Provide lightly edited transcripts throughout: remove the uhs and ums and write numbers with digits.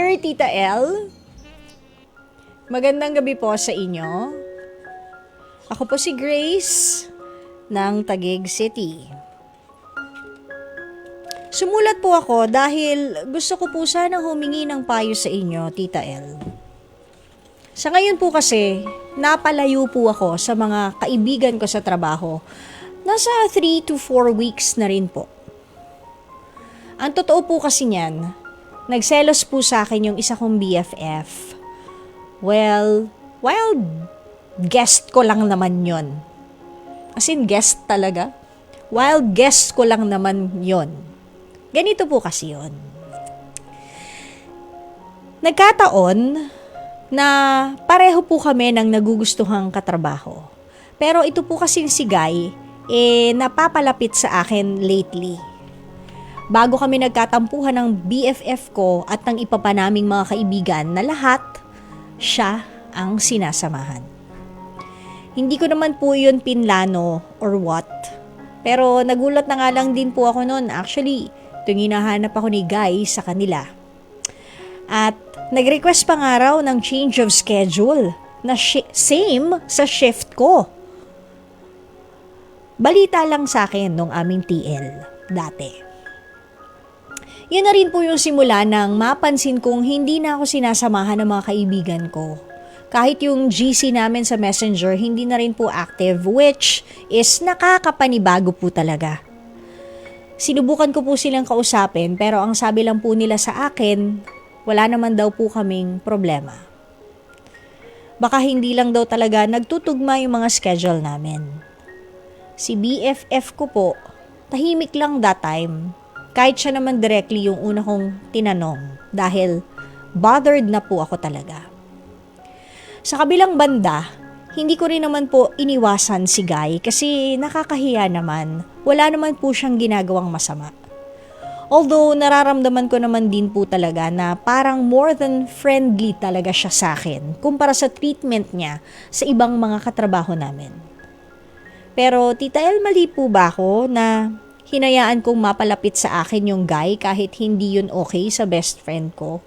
Dear Tita El, magandang gabi po sa inyo. Ako po si Grace ng Taguig City. Sumulat po ako dahil gusto ko po sanang humingi ng payo sa inyo, Tita El. Sa ngayon po kasi, napalayo po ako sa mga kaibigan ko sa trabaho. Nasa 3 to 4 weeks na rin po. Ang totoo po kasi niyan, nagselos po sa akin yung isa kong BFF. Well, wild guest ko lang naman yon. As in, guest talaga. Wild guest ko lang naman yon. Ganito po kasi yon. Nagkataon na pareho po kami ng nagugustuhang katrabaho. Pero ito po kasing si Guy, napapalapit sa akin lately. Bago kami nagkatampuhan ng BFF ko at ng iba pa naming mga kaibigan na lahat, siya ang sinasamahan. Hindi ko naman po yun pinlano or what. Pero nagulat na nga lang din po ako noon. Actually, tuwing hinahanap ako ni Guy sa kanila. At nag-request pa nga raw ng change of schedule na same sa shift ko. Balita lang sa akin nung aming TL dati. Yun na rin po yung simula nang mapansin kong hindi na ako sinasamahan ng mga kaibigan ko. Kahit yung GC namin sa Messenger, hindi na rin po active, which is nakakapanibago po talaga. Sinubukan ko po silang kausapin, pero ang sabi lang po nila sa akin, wala naman daw po kaming problema. Baka hindi lang daw talaga nagtutugma yung mga schedule namin. Si BFF ko po, tahimik lang that time. Kahit siya naman directly yung una kong tinanong dahil bothered na po ako talaga. Sa kabilang banda, hindi ko rin naman po iniwasan si Guy kasi nakakahiya naman. Wala naman po siyang ginagawang masama. Although nararamdaman ko naman din po talaga na parang more than friendly talaga siya sa akin kumpara sa treatment niya sa ibang mga katrabaho namin. Pero Tita El, mali po ba ako na hinayaan kong mapalapit sa akin yung Guy kahit hindi yun okay sa best friend ko?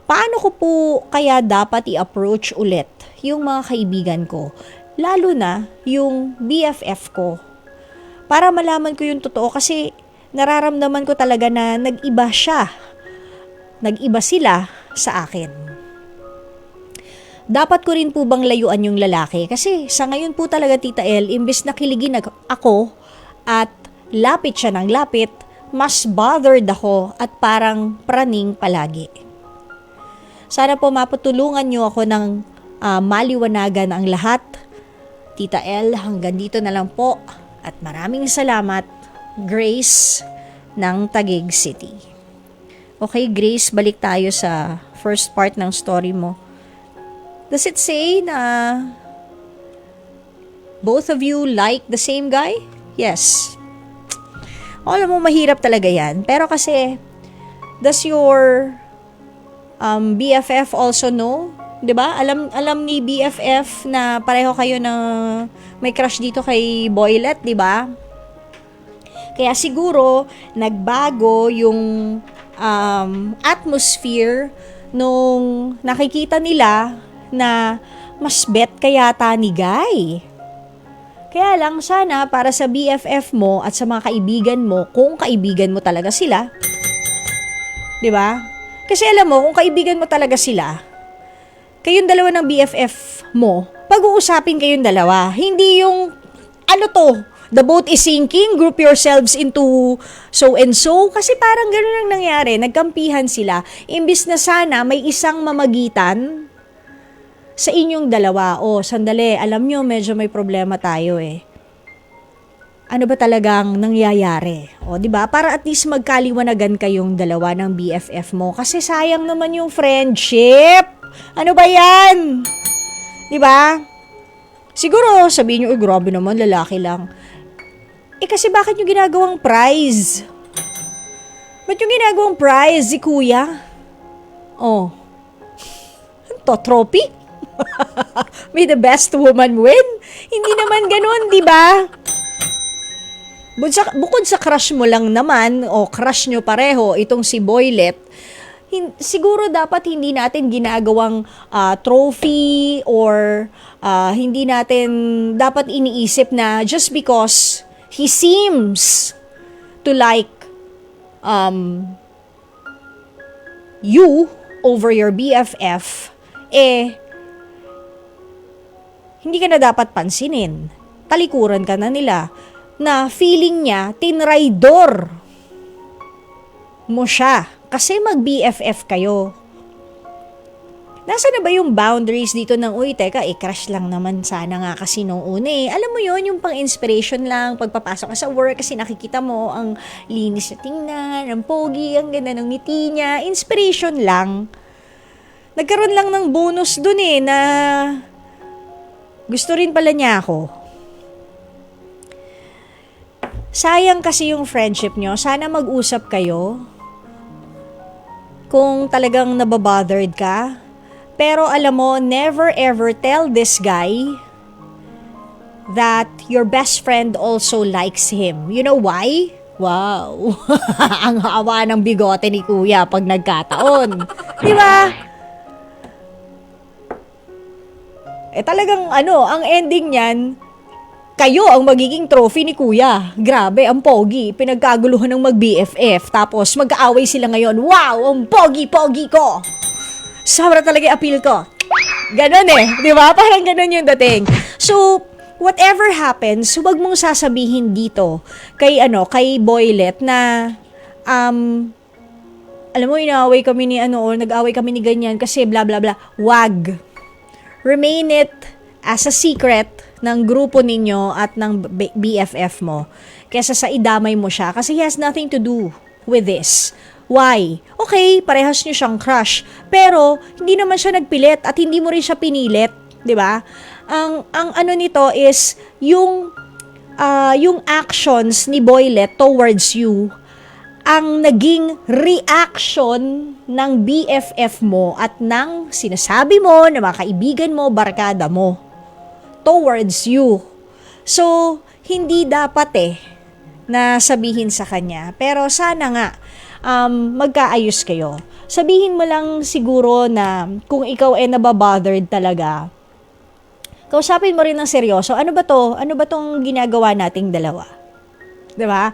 Paano ko po kaya dapat i-approach ulit yung mga kaibigan ko, lalo na yung BFF ko? Para malaman ko yung totoo kasi nararamdaman ko talaga na nag-iba siya. Nag-iba sila sa akin. Dapat ko rin po bang layuan yung lalaki? Kasi sa ngayon po talaga Tita El, imbes na kiligin ako at lapit siya ng lapit, mas bothered ako at parang praning palagi. Sana po mapatulungan niyo ako ng maliwanagan ang lahat. Tita El, hanggang dito na lang po at maraming salamat, Grace ng Taguig City. Okay Grace, balik tayo sa first part ng story mo. Does it say na both of you like the same guy? Yes. Alam mo, mahirap talaga yan. Pero kasi, does your BFF also know? 'Di ba? Alam ni BFF na pareho kayo na may crush dito kay Boylet, 'di ba? Kaya siguro, nagbago yung atmosphere nung nakikita nila na mas bet kayata ni Guy. Kaya lang sana para sa BFF mo at sa mga kaibigan mo, kung kaibigan mo talaga sila, 'di ba? Kasi alam mo, kung kaibigan mo talaga sila, kayong dalawa ng BFF mo, pag-uusapin kayong dalawa. Hindi yung, the boat is sinking, group yourselves into so and so. Kasi parang gano'n ang nangyari, nagkampihan sila. Imbis na sana may isang mamagitan sa inyong dalawa. Sandali, alam nyo, medyo may problema tayo eh. Ano ba talagang nangyayari? Di ba? Para at least magkaliwanagan kayong dalawa ng BFF mo. Kasi sayang naman yung friendship. Ano ba yan? Di ba? Siguro, sabihin nyo, grabe naman, lalaki lang. Kasi bakit nyo ginagawang prize? Ba't nyo ginagawang prize si kuya? Trophy? May the best woman win? Hindi naman ganun, di ba? Bukod sa crush mo lang naman, o crush nyo pareho, itong si Boylet, siguro dapat hindi natin ginagawang trophy or hindi natin dapat iniisip na just because he seems to like you over your BFF, hindi ka na dapat pansinin. Talikuran ka na nila na feeling niya tinraidor mo siya kasi mag-BFF kayo. Nasa na ba yung boundaries dito ng, uy, teka, crush lang naman sana nga kasi nung una eh. Alam mo yon, yung pang-inspiration lang, pagpapasok ka sa work kasi nakikita mo ang linis na tingnan, ang pogi, ang ganda ng ngiti niya, inspiration lang. Nagkaroon lang ng bonus dun eh, na gusto rin pala niya ako. Sayang kasi yung friendship nyo, sana mag-usap kayo. Kung talagang nababothered ka. Pero alam mo, never ever tell this guy that your best friend also likes him. You know why? Wow! Ang hawa ng bigote ni kuya pag nagkataon. Di ba? Talagang ang ending niyan, kayo ang magiging trophy ni kuya. Grabe, ang pogi. Pinagkaguluhan ng mag-BFF. Tapos mag-aaway sila ngayon. Wow, ang pogi-pogi ko. Sobra talaga appeal ko. Ganon di ba? Parang ganon yung dating. So, whatever happens, huwag mong sasabihin dito kay Boylet na alam mo, inaaway kami ni or nag-away kami ni ganyan kasi bla bla bla. Wag. Remain it as a secret ng grupo ninyo at ng BFF mo kesa sa idamay mo siya kasi he has nothing to do with this. Why? Okay, parehas nyo siyang crush. Pero, hindi naman siya nagpilit at hindi mo rin siya pinilit. 'Di ba? Ang ano nito is, yung actions ni Boylet towards you, ang naging reaction ng BFF mo at ng sinasabi mo na mga kaibigan mo, barkada mo, towards you. So, hindi dapat na sabihin sa kanya. Pero sana nga, magkaayos kayo. Sabihin mo lang siguro na kung ikaw nababothered talaga, kausapin mo rin ng seryoso. Ano ba to? Ano ba tong ginagawa nating dalawa? Diba?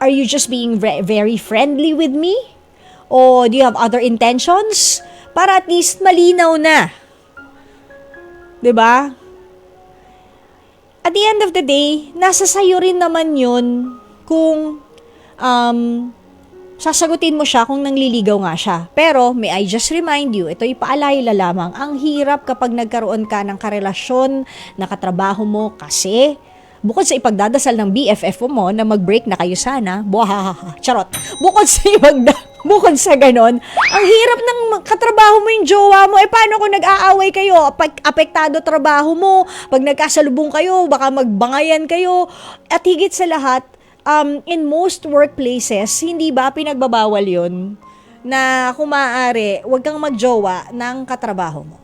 Are you just being very friendly with me? O do you have other intentions? Para at least malinaw na. Diba? At the end of the day, nasa sayo rin naman yun kung sasagutin mo siya kung nangliligaw nga siya. Pero, may I just remind you, ito ipaalala lamang, ang hirap kapag nagkaroon ka ng karelasyon na katrabaho mo kasi bukod sa ipagdadasal ng BFF mo na mag-break na kayo sana, buhahaha, charot, bukod sa ganon, ang hirap ng katrabaho mo yung jowa mo, paano kung nag-aaway kayo, apektado trabaho mo, pag nagkasalubong kayo, baka magbangayan kayo, at higit sa lahat, in most workplaces, hindi ba pinagbabawal yun na kung maaari, huwag kang magjowa ng katrabaho mo.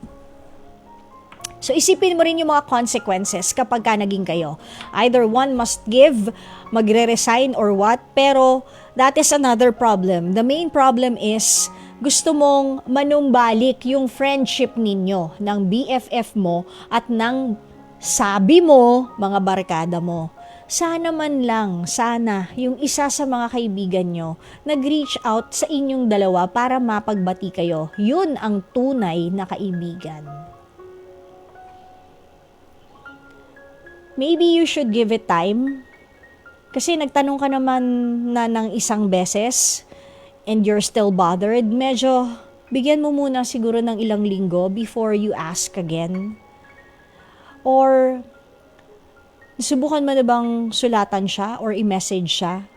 So, isipin mo rin yung mga consequences kapag ka naging kayo. Either one must give, magre-resign or what, pero that is another problem. The main problem is, gusto mong manumbalik yung friendship ninyo ng BFF mo at ng sabi mo, mga barkada mo. Sana man lang, yung isa sa mga kaibigan nyo nag-reach out sa inyong dalawa para mapagbati kayo. Yun ang tunay na kaibigan. Maybe you should give it time. Kasi nagtanong ka naman na ng isang beses and you're still bothered. Medyo bigyan mo muna siguro ng ilang linggo before you ask again. Or subukan mo na bang sulatan siya or i-message siya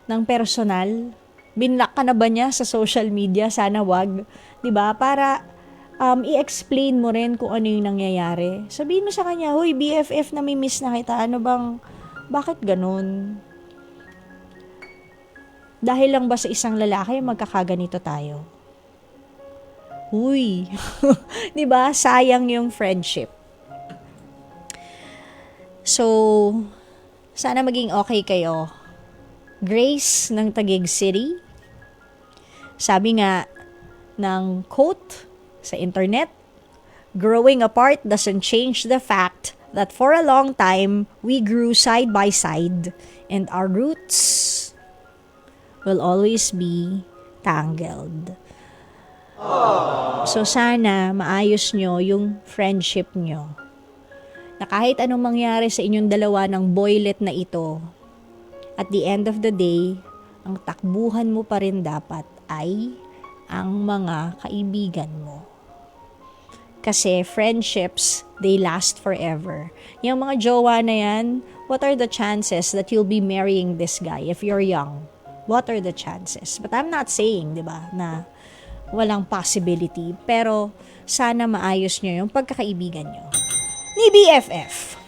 ng personal? Binlock ka na ba niya sa social media? Sana wag. 'Di ba? Para i-explain mo rin kung ano yung nangyayari. Sabihin mo sa kanya, "Hoy, BFF, nami-miss na kita. Bakit ganun? Dahil lang ba sa isang lalaki magkakaganito tayo?" Uy, 'di ba? Sayang yung friendship. So, sana maging okay kayo. Grace ng Taguig City. Sabi nga ng quote sa internet, growing apart doesn't change the fact that for a long time, we grew side by side and our roots will always be tangled. So sana maayos nyo yung friendship nyo. Na kahit anong mangyari sa inyong dalawa ng boylet na ito, at the end of the day, ang takbuhan mo pa rin dapat ay ang mga kaibigan mo. Kasi friendships, they last forever. Yung mga jowa na yan, what are the chances that you'll be marrying this guy if you're young? What are the chances? But I'm not saying, di ba, na walang possibility. Pero sana maayos nyo yung pagkakaibigan nyo ni BFF.